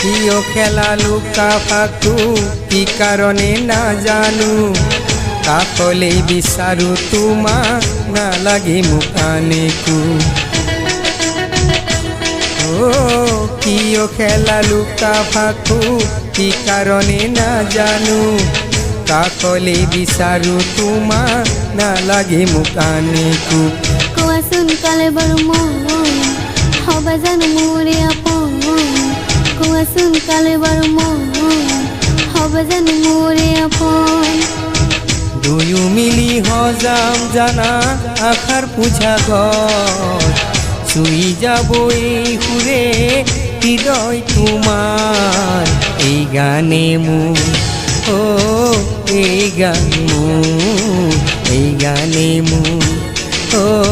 কিয় খেলা লুকা ফাকু কি কারণে না জানো কাকলেই বিচাৰো তোমাক নালাগে মোক আনেকো কিয় খেলা লুকা ফাকু কি কারণে না জানো কাকলেই বিচাৰো তোমাক নালাগে মোক আনেকো কোৱাচোন কালে বাৰু মন হবা জানো মোৰে আপন কোৱাচোন কালে বাৰু মন হবা জানো মোৰে আপন দুয়ো মিলি হজাম জানা আশার পূজা ঘর চুই যাব এই সুরে হৃদয় তোমার এই গানে মোৰ এই গান মোৰ এই গানে মোৰ